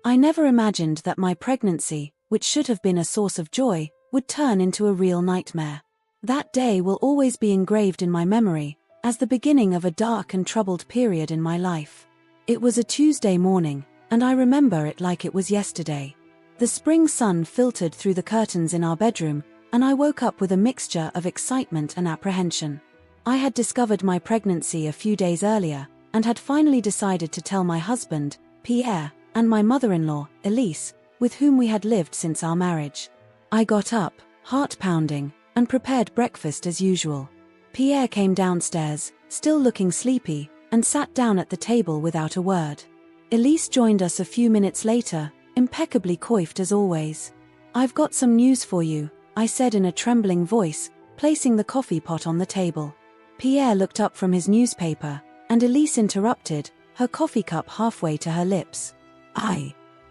I never imagined that my pregnancy, which should have been a source of joy, would turn into a real nightmare. That day will always be engraved in my memory, as the beginning of a dark and troubled period in my life. It was a Tuesday morning, and I remember it like it was yesterday. The spring sun filtered through the curtains in our bedroom, and I woke up with a mixture of excitement and apprehension. I had discovered my pregnancy a few days earlier, and had finally decided to tell my husband, Pierre, and my mother-in-law, Elise, with whom we had lived since our marriage. I got up, heart-pounding, and prepared breakfast as usual. Pierre came downstairs, still looking sleepy, and sat down at the table without a word. Elise joined us a few minutes later, impeccably coiffed as always. "I've got some news for you," I said in a trembling voice, placing the coffee pot on the table. Pierre looked up from his newspaper, and Elise interrupted, her coffee cup halfway to her lips.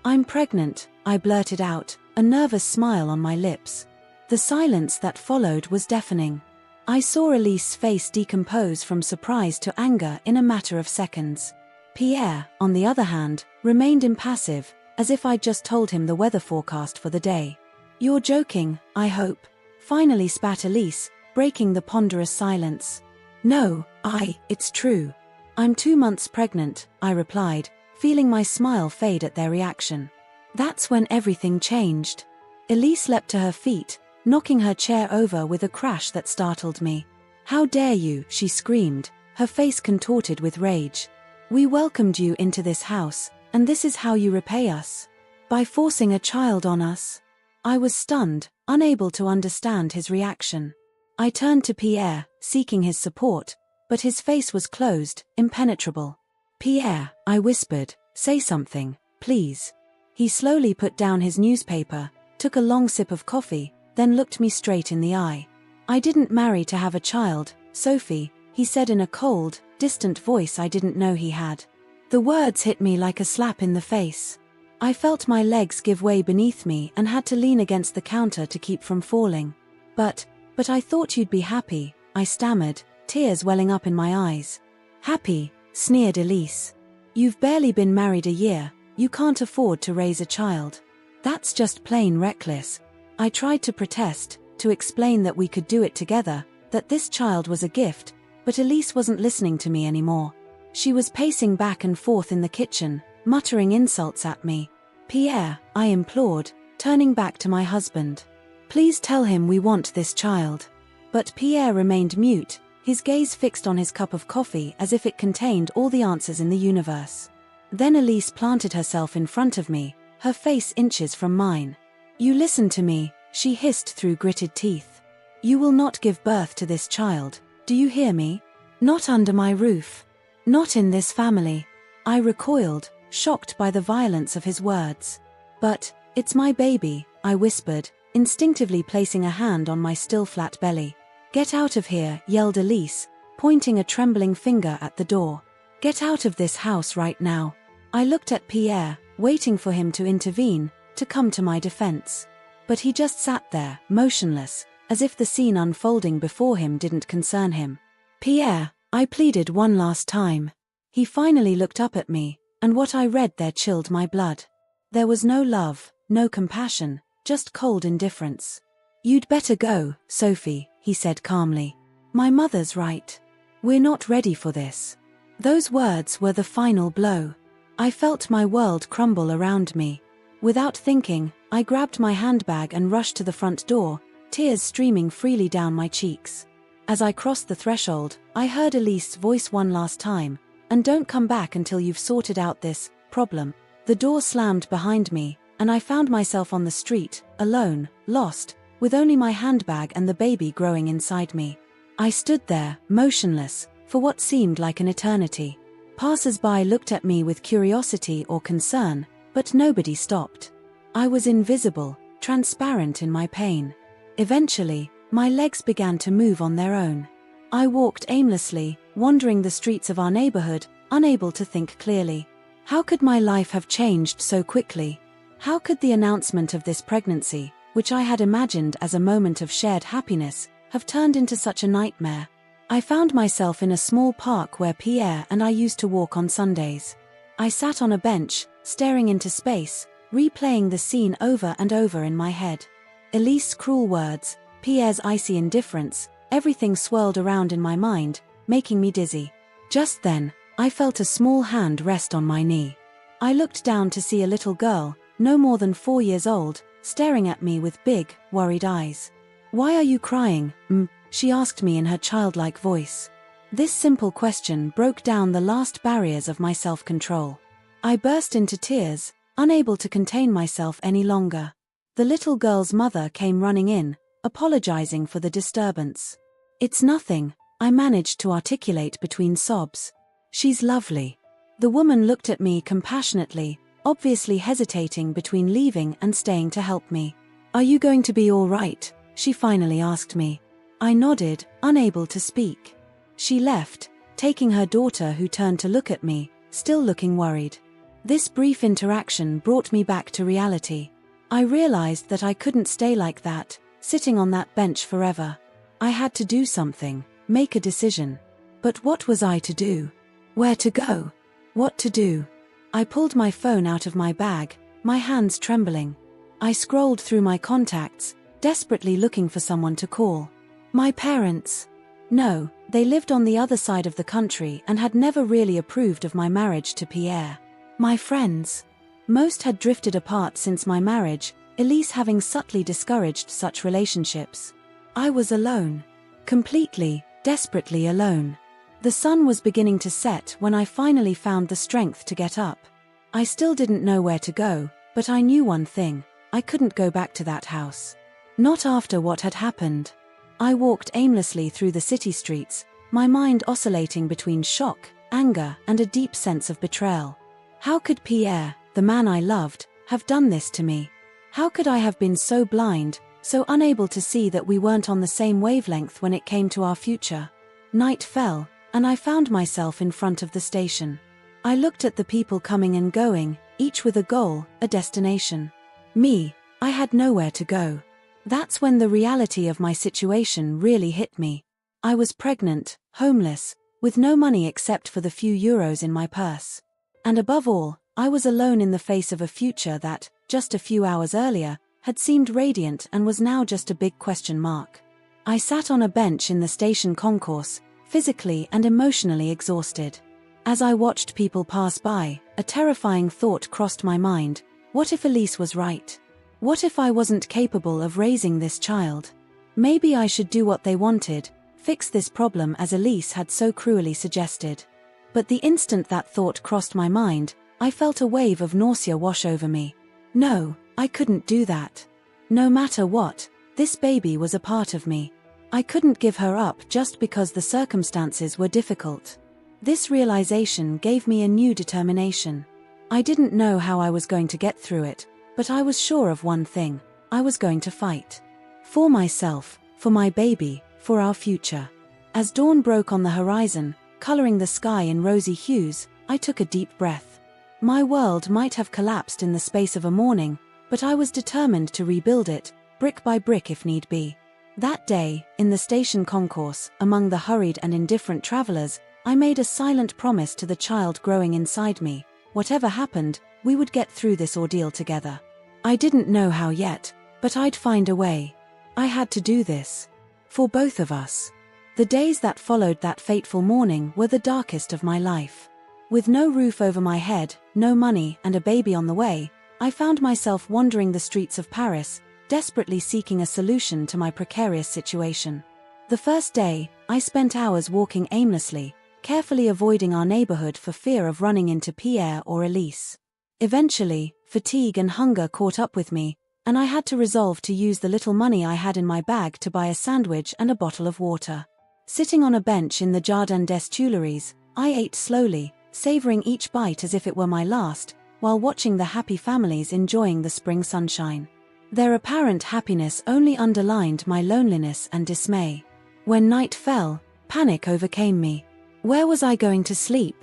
I'm pregnant," I blurted out, a nervous smile on my lips. The silence that followed was deafening. I saw Elise's face decompose from surprise to anger in a matter of seconds. Pierre, on the other hand, remained impassive, as if I'd just told him the weather forecast for the day. "You're joking, I hope," finally spat Elise, breaking the ponderous silence. "No, it's true. I'm 2 months pregnant," I replied, feeling my smile fade at their reaction. That's when everything changed. Elise leapt to her feet, knocking her chair over with a crash that startled me. "How dare you?" she screamed, her face contorted with rage. "We welcomed you into this house, and this is how you repay us? By forcing a child on us?" I was stunned, unable to understand his reaction. I turned to Pierre, seeking his support, but his face was closed, impenetrable. "Pierre," I whispered, "say something, please." He slowly put down his newspaper, took a long sip of coffee, then looked me straight in the eye. "I didn't marry to have a child, Sophie," he said in a cold, distant voice I didn't know he had. The words hit me like a slap in the face. I felt my legs give way beneath me and had to lean against the counter to keep from falling. But I thought you'd be happy," I stammered, tears welling up in my eyes. "Happy?" sneered Elise. "You've barely been married a year, you can't afford to raise a child. That's just plain reckless." I tried to protest, to explain that we could do it together, that this child was a gift, but Elise wasn't listening to me anymore. She was pacing back and forth in the kitchen, muttering insults at me. "Pierre," I implored, turning back to my husband. "Please tell him we want this child." But Pierre remained mute, his gaze fixed on his cup of coffee as if it contained all the answers in the universe. Then Elise planted herself in front of me, her face inches from mine. "You listen to me," she hissed through gritted teeth. "You will not give birth to this child, do you hear me? Not under my roof. Not in this family." I recoiled, shocked by the violence of his words. "But it's my baby," I whispered, instinctively placing a hand on my still flat belly. "Get out of here," yelled Elise, pointing a trembling finger at the door. "Get out of this house right now." I looked at Pierre, waiting for him to intervene, to come to my defense. But he just sat there, motionless, as if the scene unfolding before him didn't concern him. "Pierre," I pleaded one last time. He finally looked up at me, and what I read there chilled my blood. There was no love, no compassion, just cold indifference. "You'd better go, Sophie," he said calmly. "My mother's right. We're not ready for this." Those words were the final blow. I felt my world crumble around me. Without thinking, I grabbed my handbag and rushed to the front door, tears streaming freely down my cheeks. As I crossed the threshold, I heard Elise's voice one last time, "And don't come back until you've sorted out this problem." The door slammed behind me, and I found myself on the street, alone, lost, with only my handbag and the baby growing inside me. I stood there, motionless, for what seemed like an eternity. Passers-by looked at me with curiosity or concern, but nobody stopped. I was invisible, transparent in my pain. Eventually, my legs began to move on their own. I walked aimlessly, wandering the streets of our neighborhood, unable to think clearly. How could my life have changed so quickly? How could the announcement of this pregnancy, which I had imagined as a moment of shared happiness, have turned into such a nightmare? I found myself in a small park where Pierre and I used to walk on Sundays. I sat on a bench, staring into space, replaying the scene over and over in my head. Elise's cruel words, Pierre's icy indifference, everything swirled around in my mind, making me dizzy. Just then, I felt a small hand rest on my knee. I looked down to see a little girl, no more than 4 years old, staring at me with big, worried eyes. "Why are you crying, she asked me in her childlike voice. This simple question broke down the last barriers of my self-control. I burst into tears, unable to contain myself any longer. The little girl's mother came running in, apologizing for the disturbance. "It's nothing," I managed to articulate between sobs. "She's lovely." The woman looked at me compassionately, obviously hesitating between leaving and staying to help me. "Are you going to be all right?" she finally asked me. I nodded, unable to speak. She left, taking her daughter, who turned to look at me, still looking worried. This brief interaction brought me back to reality. I realized that I couldn't stay like that, sitting on that bench forever. I had to do something, make a decision. But what was I to do? Where to go? What to do? I pulled my phone out of my bag, my hands trembling. I scrolled through my contacts, desperately looking for someone to call. My parents? No, they lived on the other side of the country and had never really approved of my marriage to Pierre. My friends? Most had drifted apart since my marriage, Elise having subtly discouraged such relationships. I was alone. Completely, desperately alone. The sun was beginning to set when I finally found the strength to get up. I still didn't know where to go, but I knew one thing: I couldn't go back to that house. Not after what had happened. I walked aimlessly through the city streets, my mind oscillating between shock, anger, and a deep sense of betrayal. How could Pierre, the man I loved, have done this to me? How could I have been so blind, so unable to see that we weren't on the same wavelength when it came to our future? Night fell, and I found myself in front of the station. I looked at the people coming and going, each with a goal, a destination. Me, I had nowhere to go. That's when the reality of my situation really hit me. I was pregnant, homeless, with no money except for the few euros in my purse. And above all, I was alone in the face of a future that, just a few hours earlier, had seemed radiant and was now just a big question mark. I sat on a bench in the station concourse, physically and emotionally exhausted. As I watched people pass by, a terrifying thought crossed my mind: what if Elise was right? What if I wasn't capable of raising this child? Maybe I should do what they wanted, fix this problem as Elise had so cruelly suggested. But the instant that thought crossed my mind, I felt a wave of nausea wash over me. No, I couldn't do that. No matter what, this baby was a part of me. I couldn't give her up just because the circumstances were difficult. This realization gave me a new determination. I didn't know how I was going to get through it, but I was sure of one thing: I was going to fight. For myself, for my baby, for our future. As dawn broke on the horizon, coloring the sky in rosy hues, I took a deep breath. My world might have collapsed in the space of a morning, but I was determined to rebuild it, brick by brick if need be. That day, in the station concourse, among the hurried and indifferent travelers, I made a silent promise to the child growing inside me: whatever happened, we would get through this ordeal together. I didn't know how yet, but I'd find a way. I had to do this. For both of us. The days that followed that fateful morning were the darkest of my life. With no roof over my head, no money, and a baby on the way, I found myself wandering the streets of Paris, desperately seeking a solution to my precarious situation. The first day, I spent hours walking aimlessly, carefully avoiding our neighborhood for fear of running into Pierre or Elise. Eventually, fatigue and hunger caught up with me, and I had to resolve to use the little money I had in my bag to buy a sandwich and a bottle of water. Sitting on a bench in the Jardin des Tuileries, I ate slowly, savoring each bite as if it were my last, while watching the happy families enjoying the spring sunshine. Their apparent happiness only underlined my loneliness and dismay. When night fell, panic overcame me. Where was I going to sleep?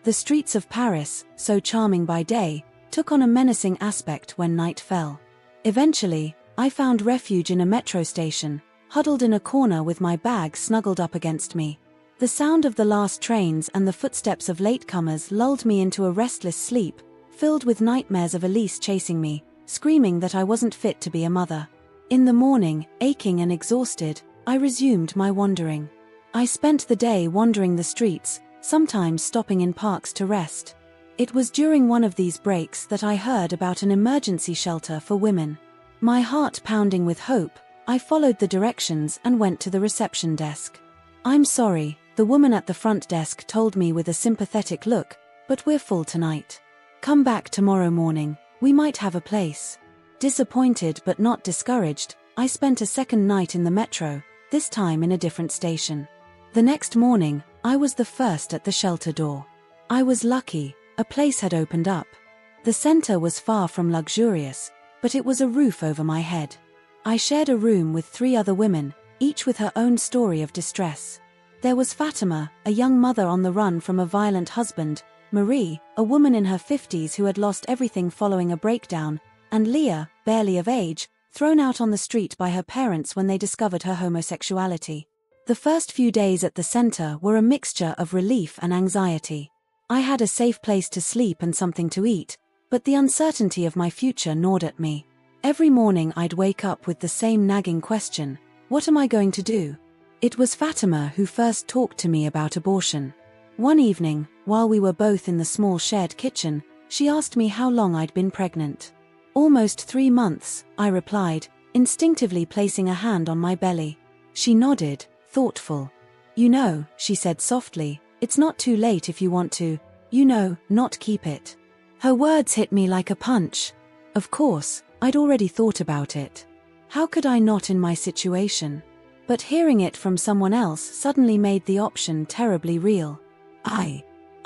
The streets of Paris, so charming by day, took on a menacing aspect when night fell. Eventually, I found refuge in a metro station, huddled in a corner with my bag snuggled up against me. The sound of the last trains and the footsteps of latecomers lulled me into a restless sleep, filled with nightmares of Elise chasing me, screaming that I wasn't fit to be a mother. In the morning, aching and exhausted, I resumed my wandering. I spent the day wandering the streets, sometimes stopping in parks to rest. It was during one of these breaks that I heard about an emergency shelter for women. My heart pounding with hope, I followed the directions and went to the reception desk. "I'm sorry," the woman at the front desk told me with a sympathetic look, "but we're full tonight. Come back tomorrow morning, we might have a place." Disappointed but not discouraged, I spent a second night in the metro, this time in a different station. The next morning, I was the first at the shelter door. I was lucky, a place had opened up. The center was far from luxurious, but it was a roof over my head. I shared a room with 3 other women, each with her own story of distress. There was Fatima, a young mother on the run from a violent husband, Marie, a woman in her 50s who had lost everything following a breakdown, and Leah, barely of age, thrown out on the street by her parents when they discovered her homosexuality. The first few days at the center were a mixture of relief and anxiety. I had a safe place to sleep and something to eat, but the uncertainty of my future gnawed at me. Every morning I'd wake up with the same nagging question: what am I going to do? It was Fatima who first talked to me about abortion. One evening, while we were both in the small shared kitchen, she asked me how long I'd been pregnant. "Almost 3 months," I replied, instinctively placing a hand on my belly. She nodded, thoughtful. "You know," she said softly, "it's not too late if you want to, not keep it." Her words hit me like a punch. Of course, I'd already thought about it. How could I not in my situation? But hearing it from someone else suddenly made the option terribly real.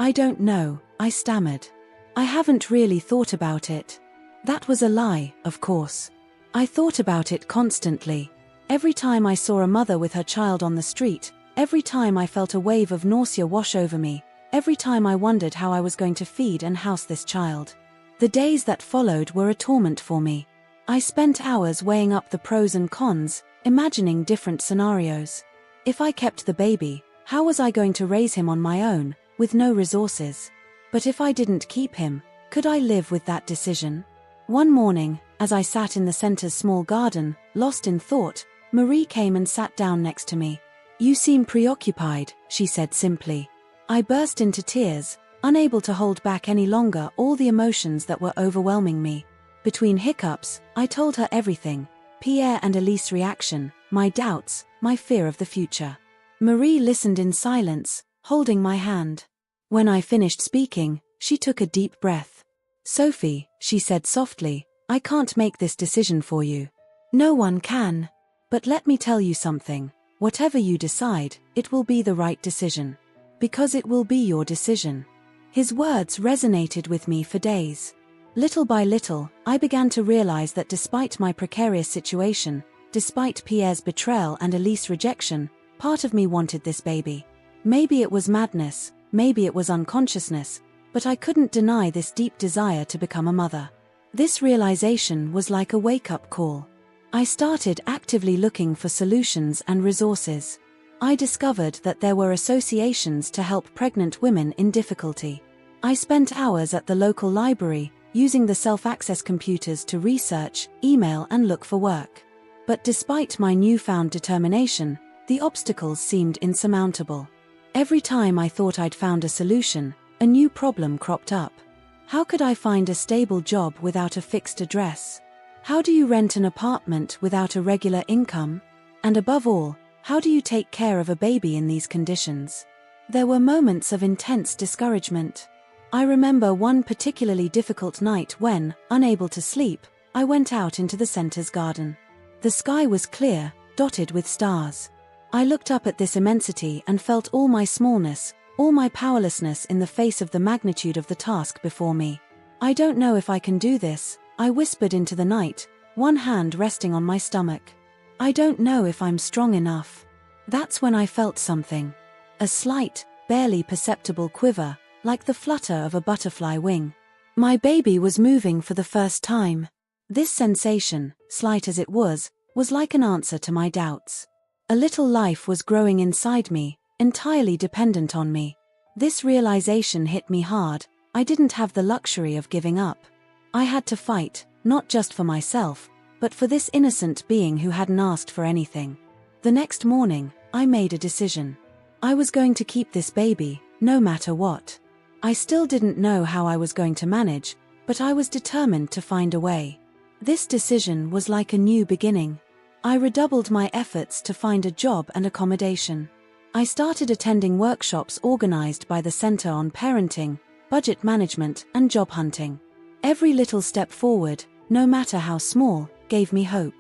I don't know," I stammered. "I haven't really thought about it." That was a lie, of course. I thought about it constantly. Every time I saw a mother with her child on the street, every time I felt a wave of nausea wash over me, every time I wondered how I was going to feed and house this child. The days that followed were a torment for me. I spent hours weighing up the pros and cons, imagining different scenarios. If I kept the baby, how was I going to raise him on my own, with no resources? But if I didn't keep him, could I live with that decision? One morning, as I sat in the center's small garden, lost in thought, Marie came and sat down next to me. "You seem preoccupied," she said simply. I burst into tears, unable to hold back any longer all the emotions that were overwhelming me. Between hiccups, I told her everything: Pierre and Elise's reaction, my doubts, my fear of the future. Marie listened in silence, holding my hand. When I finished speaking, she took a deep breath. "Sophie," she said softly, "I can't make this decision for you. No one can. But let me tell you something. Whatever you decide, it will be the right decision. Because it will be your decision." His words resonated with me for days. Little by little, I began to realize that despite my precarious situation, despite Pierre's betrayal and Elise's rejection, part of me wanted this baby. Maybe it was madness, maybe it was unconsciousness, but I couldn't deny this deep desire to become a mother. This realization was like a wake-up call. I started actively looking for solutions and resources. I discovered that there were associations to help pregnant women in difficulty. I spent hours at the local library, using the self-access computers to research, email and look for work. But despite my newfound determination, the obstacles seemed insurmountable. Every time I thought I'd found a solution, a new problem cropped up. How could I find a stable job without a fixed address? How do you rent an apartment without a regular income? And above all, how do you take care of a baby in these conditions? There were moments of intense discouragement. I remember one particularly difficult night when, unable to sleep, I went out into the center's garden. The sky was clear, dotted with stars. I looked up at this immensity and felt all my smallness, all my powerlessness in the face of the magnitude of the task before me. "I don't know if I can do this," I whispered into the night, one hand resting on my stomach. "I don't know if I'm strong enough." That's when I felt something. A slight, barely perceptible quiver, like the flutter of a butterfly wing. My baby was moving for the first time. This sensation, slight as it was like an answer to my doubts. A little life was growing inside me, entirely dependent on me. This realization hit me hard, I didn't have the luxury of giving up. I had to fight, not just for myself, but for this innocent being who hadn't asked for anything. The next morning, I made a decision. I was going to keep this baby, no matter what. I still didn't know how I was going to manage, but I was determined to find a way. This decision was like a new beginning. I redoubled my efforts to find a job and accommodation. I started attending workshops organized by the Center on Parenting, Budget Management, and Job Hunting. Every little step forward, no matter how small, gave me hope.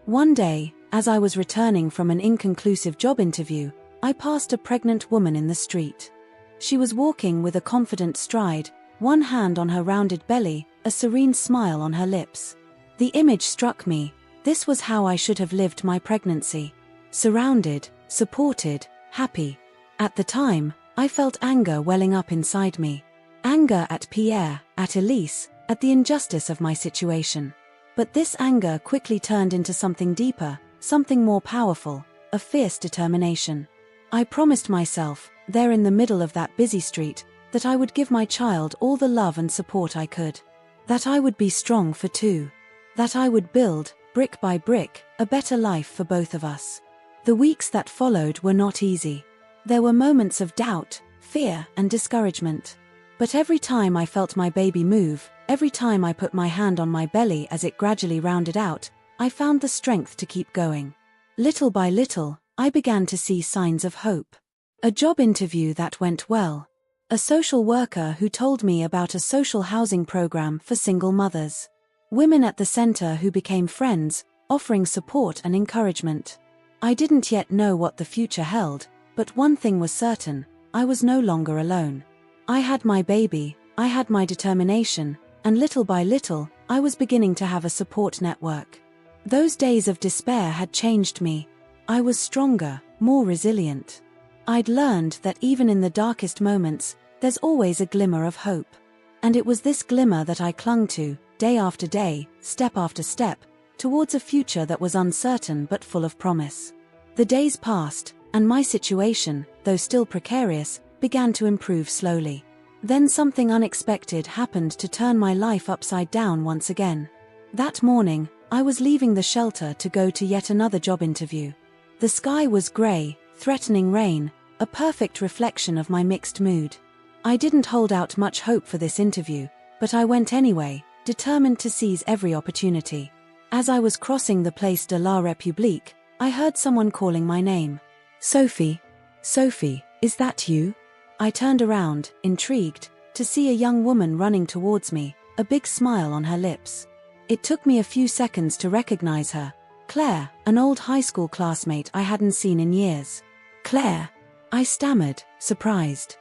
One day, as I was returning from an inconclusive job interview, I passed a pregnant woman in the street. She was walking with a confident stride, one hand on her rounded belly, a serene smile on her lips. The image struck me. This was how I should have lived my pregnancy. Surrounded, supported, happy. At the time, I felt anger welling up inside me. Anger at Pierre, at Elise, at the injustice of my situation. But this anger quickly turned into something deeper, something more powerful, a fierce determination. I promised myself, there in the middle of that busy street, that I would give my child all the love and support I could. That I would be strong for two. That I would build, brick by brick, a better life for both of us. The weeks that followed were not easy. There were moments of doubt, fear, and discouragement. But every time I felt my baby move, every time I put my hand on my belly as it gradually rounded out, I found the strength to keep going. Little by little, I began to see signs of hope. A job interview that went well. A social worker who told me about a social housing program for single mothers. Women at the center who became friends, offering support and encouragement. I didn't yet know what the future held, but one thing was certain, I was no longer alone. I had my baby, I had my determination, and little by little, I was beginning to have a support network. Those days of despair had changed me. I was stronger, more resilient. I'd learned that even in the darkest moments, there's always a glimmer of hope. And it was this glimmer that I clung to, day after day, step after step, towards a future that was uncertain but full of promise. The days passed, and my situation, though still precarious, began to improve slowly. Then something unexpected happened to turn my life upside down once again. That morning, I was leaving the shelter to go to yet another job interview. The sky was grey, threatening rain, a perfect reflection of my mixed mood. I didn't hold out much hope for this interview, but I went anyway, determined to seize every opportunity. As I was crossing the Place de la République, I heard someone calling my name. Sophie. Sophie, is that you? I turned around, intrigued, to see a young woman running towards me, a big smile on her lips. It took me a few seconds to recognize her. Claire, an old high school classmate I hadn't seen in years. Claire. I stammered, surprised.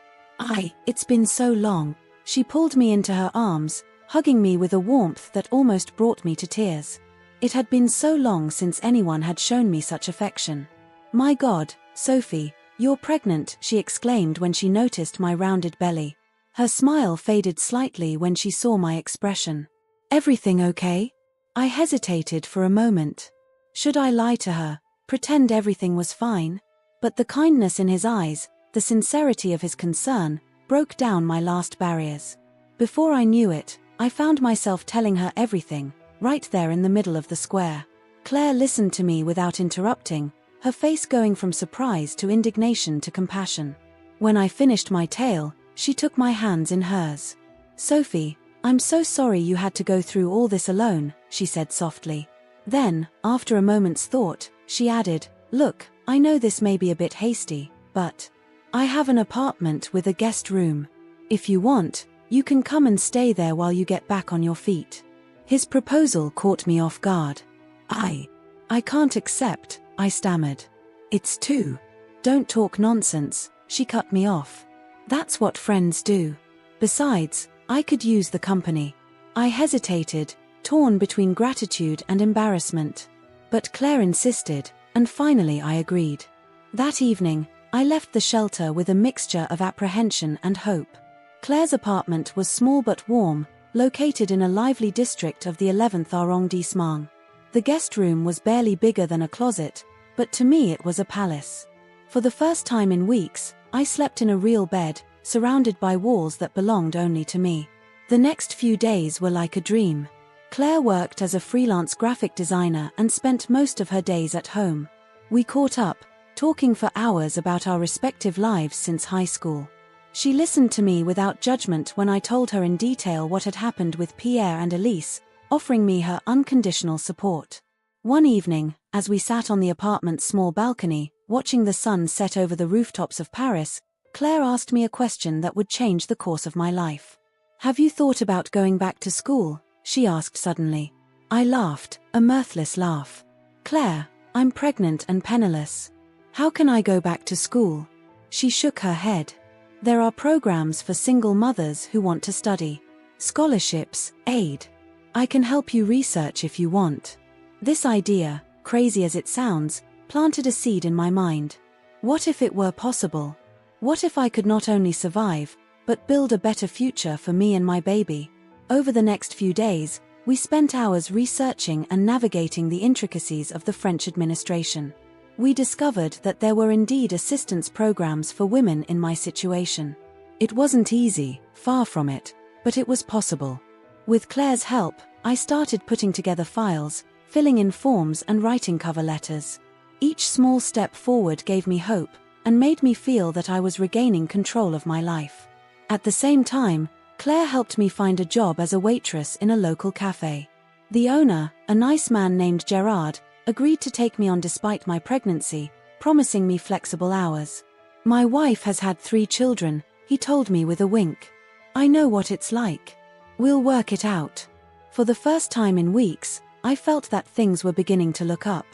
It's been so long. She pulled me into her arms, hugging me with a warmth that almost brought me to tears. It had been so long since anyone had shown me such affection. My God, Sophie, you're pregnant, she exclaimed when she noticed my rounded belly. Her smile faded slightly when she saw my expression. Everything okay? I hesitated for a moment. Should I lie to her, pretend everything was fine? But the kindness in his eyes, the sincerity of his concern, broke down my last barriers. Before I knew it, I found myself telling her everything, right there in the middle of the square. Claire listened to me without interrupting, her face going from surprise to indignation to compassion. When I finished my tale, she took my hands in hers. Sophie, I'm so sorry you had to go through all this alone, she said softly. Then, after a moment's thought, she added, Look, I know this may be a bit hasty, but I have an apartment with a guest room. If you want, you can come and stay there while you get back on your feet. His proposal caught me off guard. I can't accept, I stammered. It's too. Don't talk nonsense, she cut me off. That's what friends do. Besides, I could use the company. I hesitated, torn between gratitude and embarrassment. But Claire insisted, and finally I agreed. That evening, I left the shelter with a mixture of apprehension and hope. Claire's apartment was small but warm, located in a lively district of the 11th arrondissement. The guest room was barely bigger than a closet, but to me it was a palace. For the first time in weeks, I slept in a real bed, surrounded by walls that belonged only to me. The next few days were like a dream. Claire worked as a freelance graphic designer and spent most of her days at home. We caught up, talking for hours about our respective lives since high school. She listened to me without judgment when I told her in detail what had happened with Pierre and Elise, offering me her unconditional support. One evening, as we sat on the apartment's small balcony, watching the sun set over the rooftops of Paris, Claire asked me a question that would change the course of my life. "Have you thought about going back to school?" she asked suddenly. I laughed, a mirthless laugh. "Claire, I'm pregnant and penniless. How can I go back to school?" She shook her head. "There are programs for single mothers who want to study. Scholarships, aid. I can help you research if you want." This idea, crazy as it sounds, planted a seed in my mind. What if it were possible? What if I could not only survive, but build a better future for me and my baby? Over the next few days, we spent hours researching and navigating the intricacies of the French administration. We discovered that there were indeed assistance programs for women in my situation. It wasn't easy, far from it, but it was possible. With Claire's help, I started putting together files, filling in forms and writing cover letters. Each small step forward gave me hope, and made me feel that I was regaining control of my life. At the same time, Claire helped me find a job as a waitress in a local cafe. The owner, a nice man named Gerard, agreed to take me on despite my pregnancy, promising me flexible hours. "My wife has had 3 children," he told me with a wink. "I know what it's like. We'll work it out." For the first time in weeks, I felt that things were beginning to look up.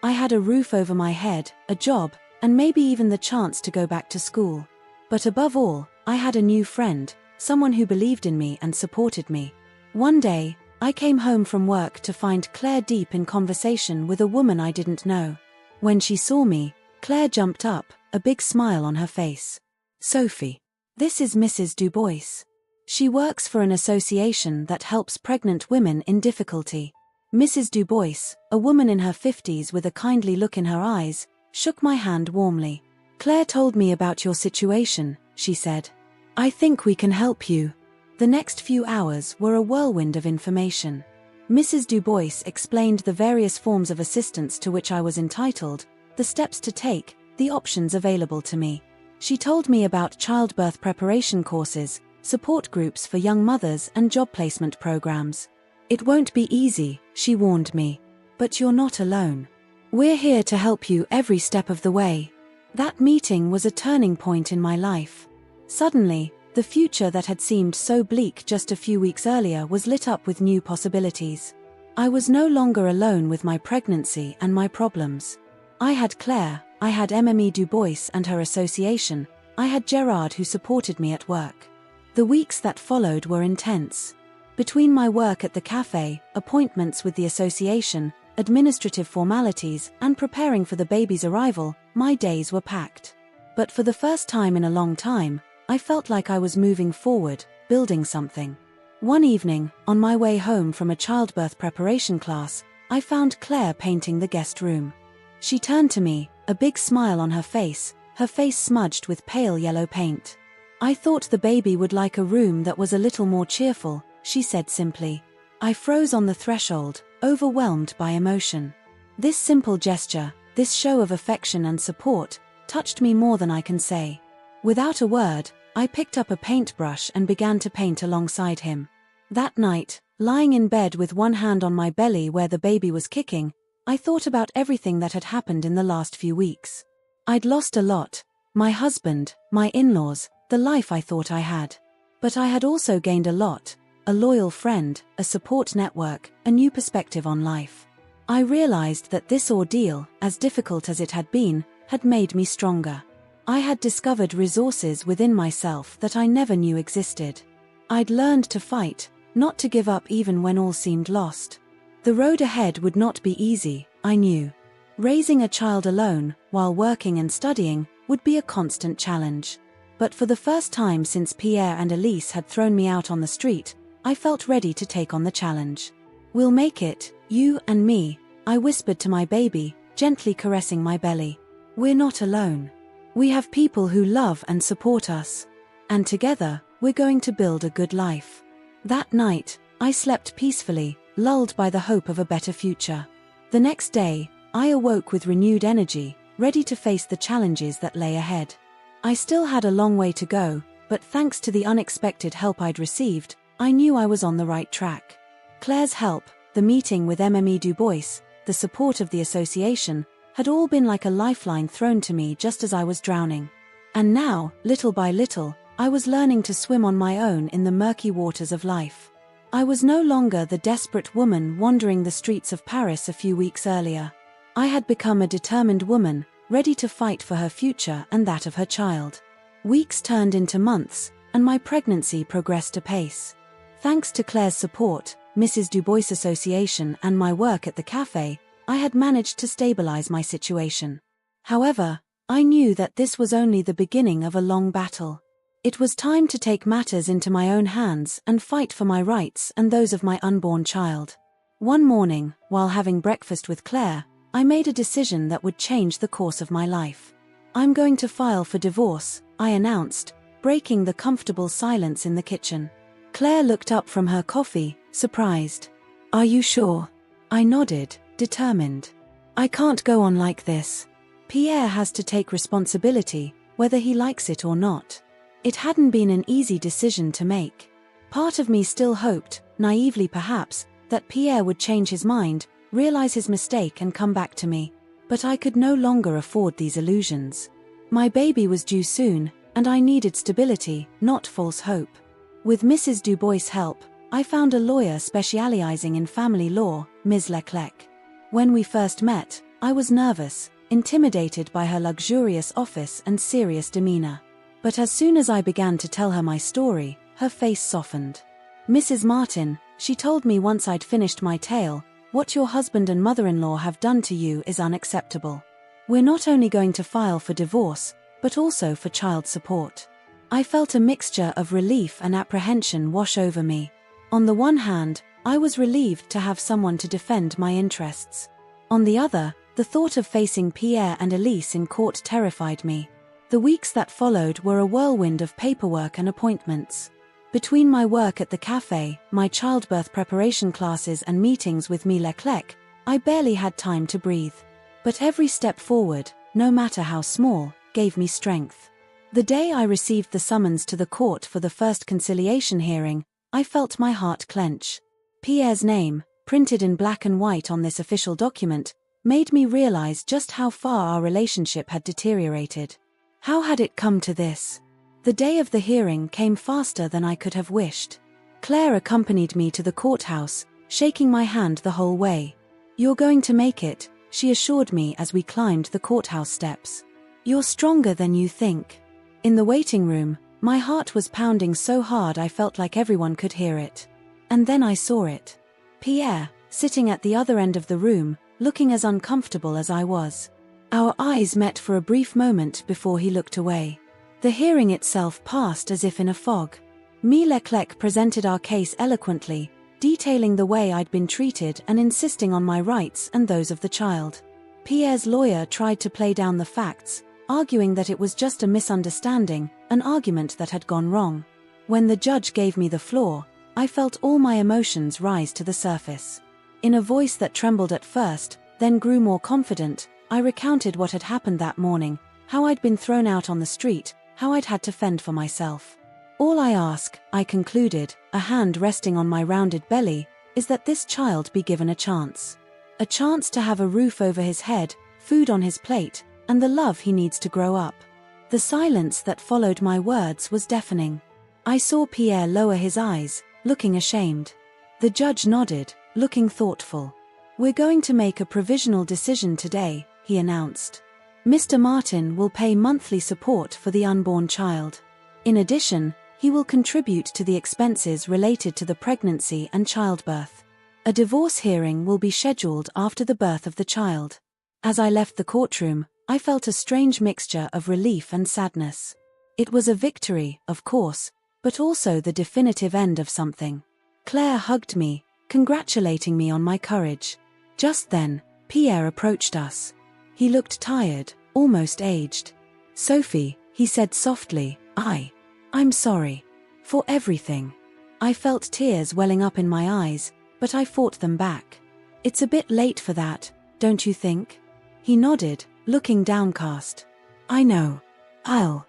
I had a roof over my head, a job, and maybe even the chance to go back to school. But above all, I had a new friend, someone who believed in me and supported me. One day, I came home from work to find Claire deep in conversation with a woman I didn't know. When she saw me, Claire jumped up, a big smile on her face. "Sophie. This is Mrs. Dubois. She works for an association that helps pregnant women in difficulty." Mrs. Dubois, a woman in her 50s with a kindly look in her eyes, shook my hand warmly. "Claire told me about your situation," she said. "I think we can help you." The next few hours were a whirlwind of information. Mrs. Dubois explained the various forms of assistance to which I was entitled, the steps to take, the options available to me. She told me about childbirth preparation courses, support groups for young mothers and job placement programs. "It won't be easy," she warned me. "But you're not alone. We're here to help you every step of the way." That meeting was a turning point in my life. Suddenly, the future that had seemed so bleak just a few weeks earlier was lit up with new possibilities. I was no longer alone with my pregnancy and my problems. I had Claire, I had Mme Dubois and her association, I had Gerard who supported me at work. The weeks that followed were intense. Between my work at the cafe, appointments with the association, administrative formalities, and preparing for the baby's arrival, my days were packed. But for the first time in a long time, I felt like I was moving forward, building something. One evening, on my way home from a childbirth preparation class, I found Claire painting the guest room. She turned to me, a big smile on her face smudged with pale yellow paint. "I thought the baby would like a room that was a little more cheerful," she said simply. I froze on the threshold, overwhelmed by emotion. This simple gesture, this show of affection and support, touched me more than I can say. Without a word, I picked up a paintbrush and began to paint alongside him. That night, lying in bed with one hand on my belly where the baby was kicking, I thought about everything that had happened in the last few weeks. I'd lost a lot: my husband, my in-laws, the life I thought I had. But I had also gained a lot: a loyal friend, a support network, a new perspective on life. I realized that this ordeal, as difficult as it had been, had made me stronger. I had discovered resources within myself that I never knew existed. I'd learned to fight, not to give up even when all seemed lost. The road ahead would not be easy, I knew. Raising a child alone, while working and studying, would be a constant challenge. But for the first time since Pierre and Elise had thrown me out on the street, I felt ready to take on the challenge. "We'll make it, you and me," I whispered to my baby, gently caressing my belly. "We're not alone. We have people who love and support us." And together, we're going to build a good life. That night, I slept peacefully, lulled by the hope of a better future. The next day, I awoke with renewed energy, ready to face the challenges that lay ahead. I still had a long way to go, but thanks to the unexpected help I'd received, I knew I was on the right track. Claire's help, the meeting with Mme Dubois, the support of the association, had all been like a lifeline thrown to me just as I was drowning. And now, little by little, I was learning to swim on my own in the murky waters of life. I was no longer the desperate woman wandering the streets of Paris a few weeks earlier. I had become a determined woman, ready to fight for her future and that of her child. Weeks turned into months, and my pregnancy progressed apace. Thanks to Claire's support, Mrs. Dubois Association, and my work at the cafe, I had managed to stabilize my situation. However, I knew that this was only the beginning of a long battle. It was time to take matters into my own hands and fight for my rights and those of my unborn child. One morning, while having breakfast with Claire, I made a decision that would change the course of my life. "I'm going to file for divorce," I announced, breaking the comfortable silence in the kitchen. Claire looked up from her coffee, surprised. "Are you sure?" I nodded, determined. "I can't go on like this. Pierre has to take responsibility, whether he likes it or not." It hadn't been an easy decision to make. Part of me still hoped, naively perhaps, that Pierre would change his mind, realize his mistake and come back to me. But I could no longer afford these illusions. My baby was due soon, and I needed stability, not false hope. With Mrs. Dubois' help, I found a lawyer specializing in family law, Ms. Leclerc. When we first met, I was nervous, intimidated by her luxurious office and serious demeanor. But as soon as I began to tell her my story, her face softened. "Mrs. Martin," she told me once I'd finished my tale, "what your husband and mother-in-law have done to you is unacceptable. We're not only going to file for divorce, but also for child support." I felt a mixture of relief and apprehension wash over me. On the one hand, I was relieved to have someone to defend my interests. On the other, the thought of facing Pierre and Elise in court terrified me. The weeks that followed were a whirlwind of paperwork and appointments. Between my work at the cafe, my childbirth preparation classes and meetings with Ms. Leclerc, I barely had time to breathe. But every step forward, no matter how small, gave me strength. The day I received the summons to the court for the first conciliation hearing, I felt my heart clench. Pierre's name, printed in black and white on this official document, made me realize just how far our relationship had deteriorated. How had it come to this? The day of the hearing came faster than I could have wished. Claire accompanied me to the courthouse, shaking my hand the whole way. "You're going to make it," she assured me as we climbed the courthouse steps. "You're stronger than you think." In the waiting room, my heart was pounding so hard I felt like everyone could hear it. And then I saw it. Pierre, sitting at the other end of the room, looking as uncomfortable as I was. Our eyes met for a brief moment before he looked away. The hearing itself passed as if in a fog. Ms. Leclerc presented our case eloquently, detailing the way I'd been treated and insisting on my rights and those of the child. Pierre's lawyer tried to play down the facts, arguing that it was just a misunderstanding, an argument that had gone wrong. When the judge gave me the floor, I felt all my emotions rise to the surface. In a voice that trembled at first, then grew more confident, I recounted what had happened that morning, how I'd been thrown out on the street, how I'd had to fend for myself. "All I ask," I concluded, a hand resting on my rounded belly, "is that this child be given a chance. A chance to have a roof over his head, food on his plate, and the love he needs to grow up." The silence that followed my words was deafening. I saw Pierre lower his eyes, looking ashamed. The judge nodded, looking thoughtful. "We're going to make a provisional decision today," he announced. "Mr. Martin will pay monthly support for the unborn child. In addition, he will contribute to the expenses related to the pregnancy and childbirth. A divorce hearing will be scheduled after the birth of the child." As I left the courtroom, I felt a strange mixture of relief and sadness. It was a victory, of course, but also the definitive end of something. Claire hugged me, congratulating me on my courage. Just then, Pierre approached us. He looked tired, almost aged. "Sophie," he said softly, I'm sorry. For everything. I felt tears welling up in my eyes, but I fought them back. It's a bit late for that, don't you think? He nodded, looking downcast. I know. I'll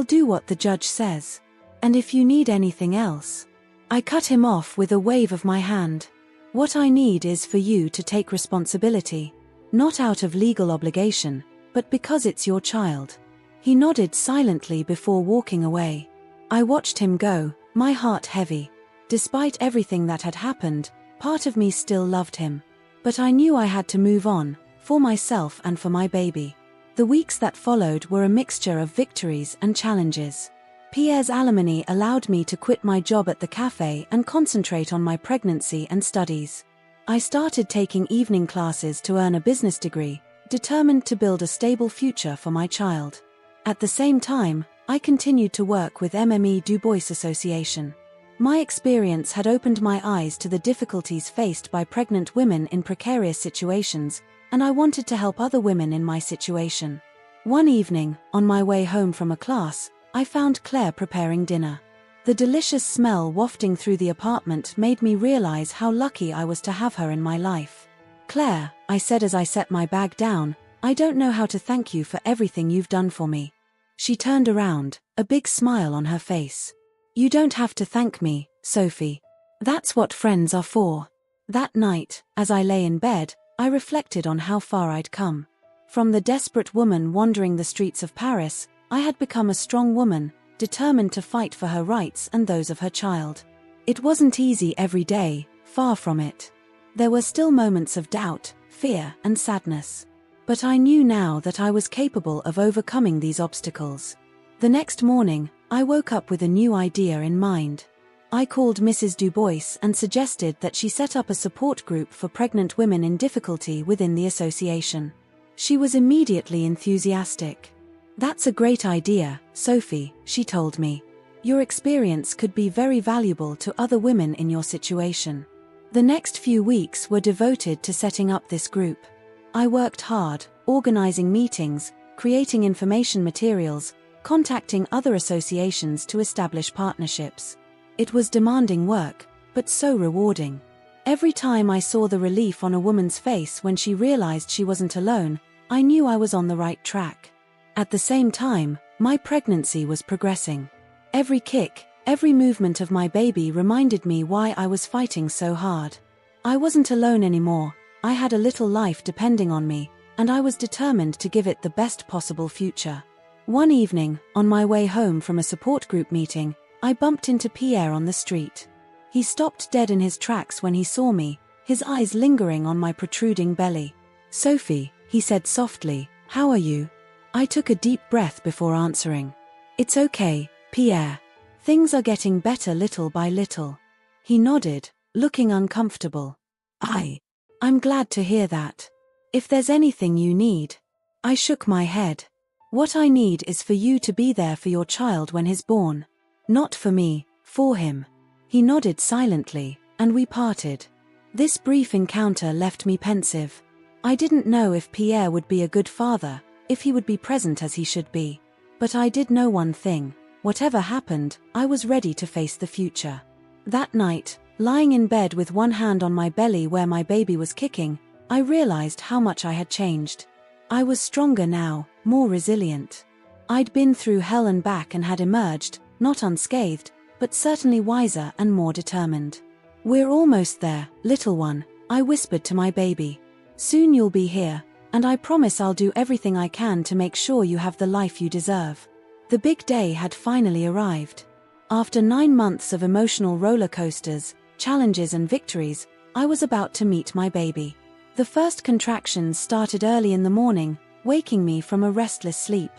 do what the judge says. And if you need anything else. I cut him off with a wave of my hand. What I need is for you to take responsibility. Not out of legal obligation, but because it's your child. He nodded silently before walking away. I watched him go, my heart heavy. Despite everything that had happened, part of me still loved him. But I knew I had to move on, for myself and for my baby. The weeks that followed were a mixture of victories and challenges. Pierre's alimony allowed me to quit my job at the cafe and concentrate on my pregnancy and studies. I started taking evening classes to earn a business degree, determined to build a stable future for my child. At the same time, I continued to work with MME Du Bois Association. My experience had opened my eyes to the difficulties faced by pregnant women in precarious situations, and I wanted to help other women in my situation. One evening, on my way home from a class, I found Claire preparing dinner. The delicious smell wafting through the apartment made me realize how lucky I was to have her in my life. Claire, I said as I set my bag down, I don't know how to thank you for everything you've done for me. She turned around, a big smile on her face. You don't have to thank me, Sophie. That's what friends are for. That night, as I lay in bed, I reflected on how far I'd come. From the desperate woman wandering the streets of Paris, I had become a strong woman, determined to fight for her rights and those of her child. It wasn't easy every day, far from it. There were still moments of doubt, fear, and sadness. But I knew now that I was capable of overcoming these obstacles. The next morning, I woke up with a new idea in mind. I called Mrs. Du Bois and suggested that she set up a support group for pregnant women in difficulty within the association. She was immediately enthusiastic. That's a great idea, Sophie, she told me. Your experience could be very valuable to other women in your situation. The next few weeks were devoted to setting up this group. I worked hard, organizing meetings, creating information materials, contacting other associations to establish partnerships. It was demanding work, but so rewarding. Every time I saw the relief on a woman's face when she realized she wasn't alone, I knew I was on the right track. At the same time, my pregnancy was progressing. Every kick, every movement of my baby reminded me why I was fighting so hard. I wasn't alone anymore, I had a little life depending on me, and I was determined to give it the best possible future. One evening, on my way home from a support group meeting, I bumped into Pierre on the street. He stopped dead in his tracks when he saw me, his eyes lingering on my protruding belly. Sophie, he said softly, how are you? I took a deep breath before answering. It's okay, Pierre. Things are getting better little by little. He nodded, looking uncomfortable. I'm glad to hear that. If there's anything you need. I shook my head. What I need is for you to be there for your child when he's born. Not for me, for him. He nodded silently, and we parted. This brief encounter left me pensive. I didn't know if Pierre would be a good father, if he would be present as he should be. But I did know one thing. Whatever happened, I was ready to face the future. That night, lying in bed with one hand on my belly where my baby was kicking, I realized how much I had changed. I was stronger now, more resilient. I'd been through hell and back and had emerged, not unscathed, but certainly wiser and more determined. We're almost there, little one, I whispered to my baby. Soon you'll be here, and I promise I'll do everything I can to make sure you have the life you deserve. The big day had finally arrived. After 9 months of emotional roller coasters, challenges and victories, I was about to meet my baby. The first contractions started early in the morning, waking me from a restless sleep.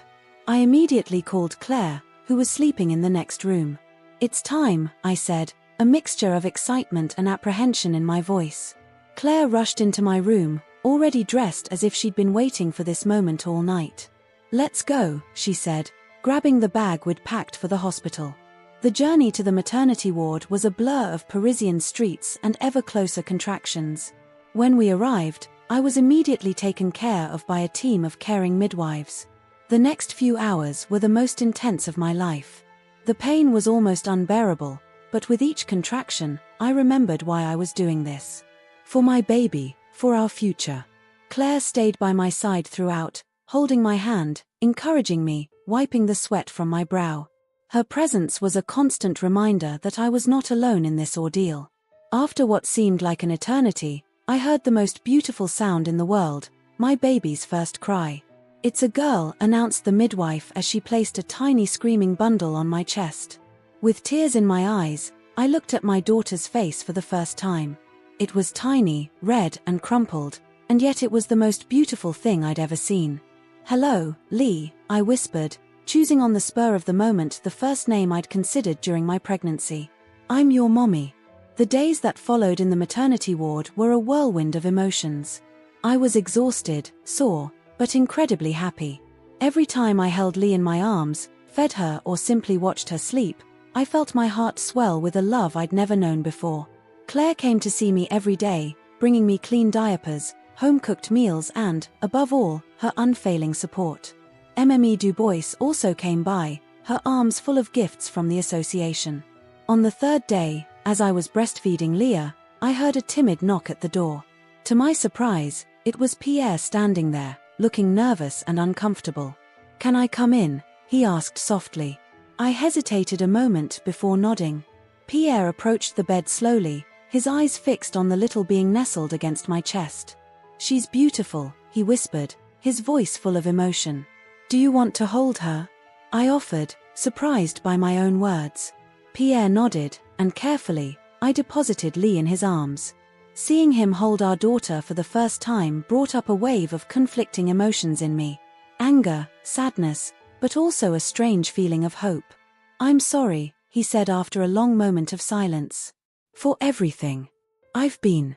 I immediately called Claire, who was sleeping in the next room. It's time, I said, a mixture of excitement and apprehension in my voice. Claire rushed into my room, already dressed as if she'd been waiting for this moment all night. Let's go, she said, grabbing the bag we'd packed for the hospital. The journey to the maternity ward was a blur of Parisian streets and ever closer contractions. When we arrived, I was immediately taken care of by a team of caring midwives. The next few hours were the most intense of my life. The pain was almost unbearable, but with each contraction, I remembered why I was doing this. For my baby, for our future. Claire stayed by my side throughout, holding my hand, encouraging me, wiping the sweat from my brow. Her presence was a constant reminder that I was not alone in this ordeal. After what seemed like an eternity, I heard the most beautiful sound in the world, my baby's first cry. "It's a girl," announced the midwife as she placed a tiny screaming bundle on my chest. With tears in my eyes, I looked at my daughter's face for the first time. It was tiny, red, and crumpled, and yet it was the most beautiful thing I'd ever seen. "Hello, Lee," I whispered, choosing on the spur of the moment the first name I'd considered during my pregnancy. "I'm your mommy." The days that followed in the maternity ward were a whirlwind of emotions. I was exhausted, sore, but incredibly happy. Every time I held Lee in my arms, fed her or simply watched her sleep, I felt my heart swell with a love I'd never known before. Claire came to see me every day, bringing me clean diapers, home-cooked meals and, above all, her unfailing support. Mme Dubois also came by, her arms full of gifts from the association. On the third day, as I was breastfeeding Leah, I heard a timid knock at the door. To my surprise, it was Pierre standing there, looking nervous and uncomfortable. "Can I come in?" he asked softly. I hesitated a moment before nodding. Pierre approached the bed slowly, his eyes fixed on the little being nestled against my chest. "She's beautiful," he whispered, his voice full of emotion. "Do you want to hold her?" I offered, surprised by my own words. Pierre nodded, and carefully, I deposited Lee in his arms. Seeing him hold our daughter for the first time brought up a wave of conflicting emotions in me. Anger, sadness, but also a strange feeling of hope. "I'm sorry," he said after a long moment of silence. "For everything. I've been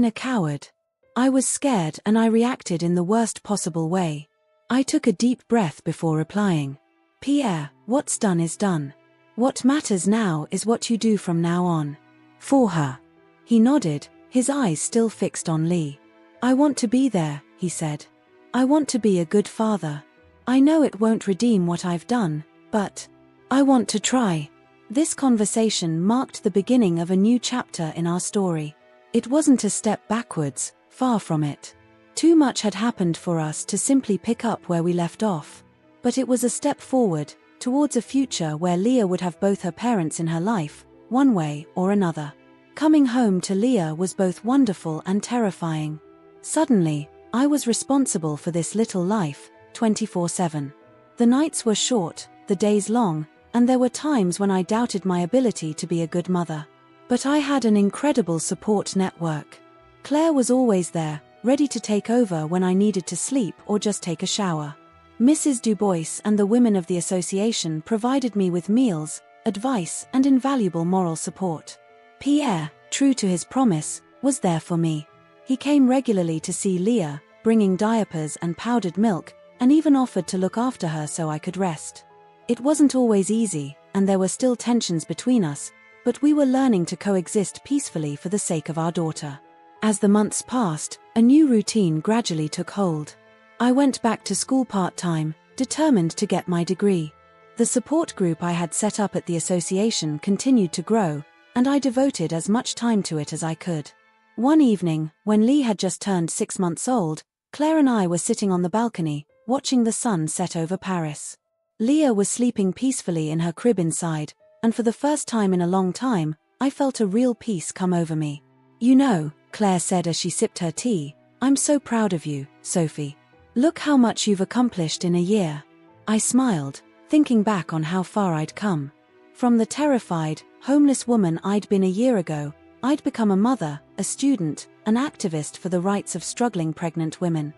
a coward. I was scared and I reacted in the worst possible way." I took a deep breath before replying. "Pierre, what's done is done. What matters now is what you do from now on. For her." He nodded, his eyes still fixed on Lee. "I want to be there," he said. "I want to be a good father. I know it won't redeem what I've done, but I want to try." This conversation marked the beginning of a new chapter in our story. It wasn't a step backwards, far from it. Too much had happened for us to simply pick up where we left off. But it was a step forward, towards a future where Leah would have both her parents in her life, one way or another. Coming home to Leah was both wonderful and terrifying. Suddenly, I was responsible for this little life, 24/7. The nights were short, the days long, and there were times when I doubted my ability to be a good mother. But I had an incredible support network. Claire was always there, ready to take over when I needed to sleep or just take a shower. Mrs. Dubois and the women of the association provided me with meals, advice, and invaluable moral support. Pierre, true to his promise, was there for me. He came regularly to see Leah, bringing diapers and powdered milk, and even offered to look after her so I could rest. It wasn't always easy, and there were still tensions between us, but we were learning to coexist peacefully for the sake of our daughter. As the months passed, a new routine gradually took hold. I went back to school part-time, determined to get my degree. The support group I had set up at the association continued to grow, and I devoted as much time to it as I could. One evening, when Lee had just turned 6 months old, Claire and I were sitting on the balcony, watching the sun set over Paris. Leah was sleeping peacefully in her crib inside, and for the first time in a long time, I felt a real peace come over me. "You know," Claire said as she sipped her tea, "I'm so proud of you, Sophie. Look how much you've accomplished in a year." I smiled, thinking back on how far I'd come. From the terrified, homeless woman I'd been a year ago, I'd become a mother, a student, an activist for the rights of struggling pregnant women.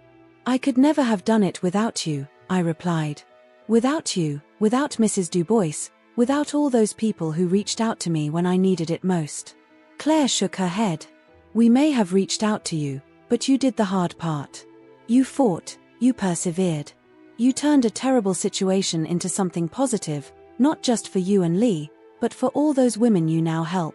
"I could never have done it without you," I replied. "Without you, without Mrs. Dubois, without all those people who reached out to me when I needed it most." Claire shook her head. "We may have reached out to you, but you did the hard part. You fought, you persevered. You turned a terrible situation into something positive, not just for you and Lee, but for all those women you now help."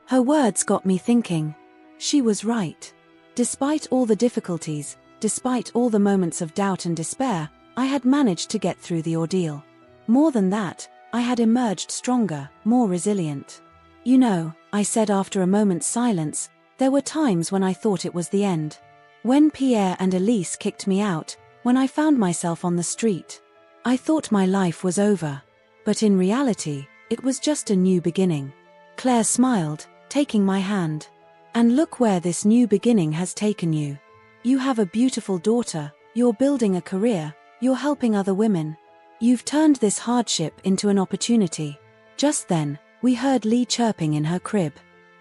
Her words got me thinking. She was right. Despite all the difficulties, despite all the moments of doubt and despair, I had managed to get through the ordeal. More than that, I had emerged stronger, more resilient. You know, I said after a moment's silence, there were times when I thought it was the end. When Pierre and Elise kicked me out, when I found myself on the street. I thought my life was over. But in reality, it was just a new beginning. Claire smiled, taking my hand. And look where this new beginning has taken you. You have a beautiful daughter, you're building a career, you're helping other women. You've turned this hardship into an opportunity. Just then, we heard Lee chirping in her crib.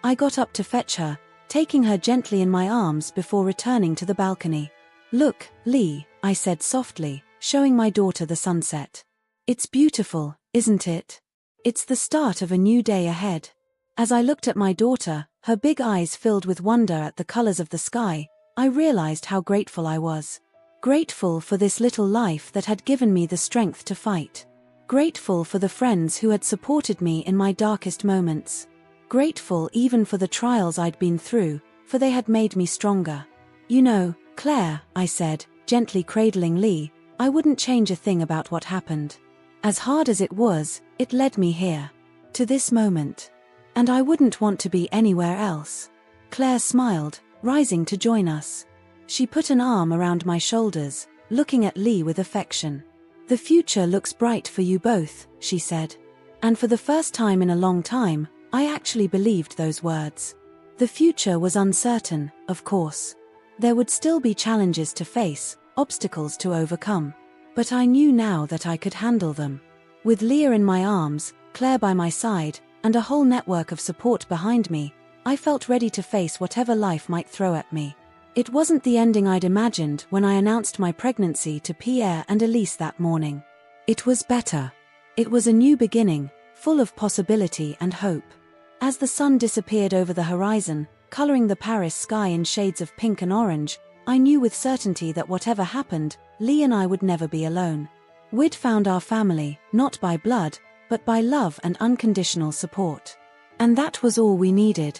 I got up to fetch her, taking her gently in my arms before returning to the balcony. Look, Lee, I said softly, showing my daughter the sunset. It's beautiful, isn't it? It's the start of a new day ahead. As I looked at my daughter, her big eyes filled with wonder at the colors of the sky, I realized how grateful I was. Grateful for this little life that had given me the strength to fight. Grateful for the friends who had supported me in my darkest moments. Grateful even for the trials I'd been through, for they had made me stronger. You know, Claire, I said, gently cradling Lee, I wouldn't change a thing about what happened. As hard as it was, it led me here. To this moment. And I wouldn't want to be anywhere else. Claire smiled, rising to join us. She put an arm around my shoulders, looking at Lee with affection. The future looks bright for you both, she said. And for the first time in a long time, I actually believed those words. The future was uncertain, of course. There would still be challenges to face, obstacles to overcome. But I knew now that I could handle them. With Leah in my arms, Claire by my side, and a whole network of support behind me, I felt ready to face whatever life might throw at me. It wasn't the ending I'd imagined when I announced my pregnancy to Pierre and Elise that morning. It was better. It was a new beginning, full of possibility and hope. As the sun disappeared over the horizon, coloring the Paris sky in shades of pink and orange, I knew with certainty that whatever happened, Lee and I would never be alone. We'd found our family, not by blood, but by love and unconditional support. And that was all we needed.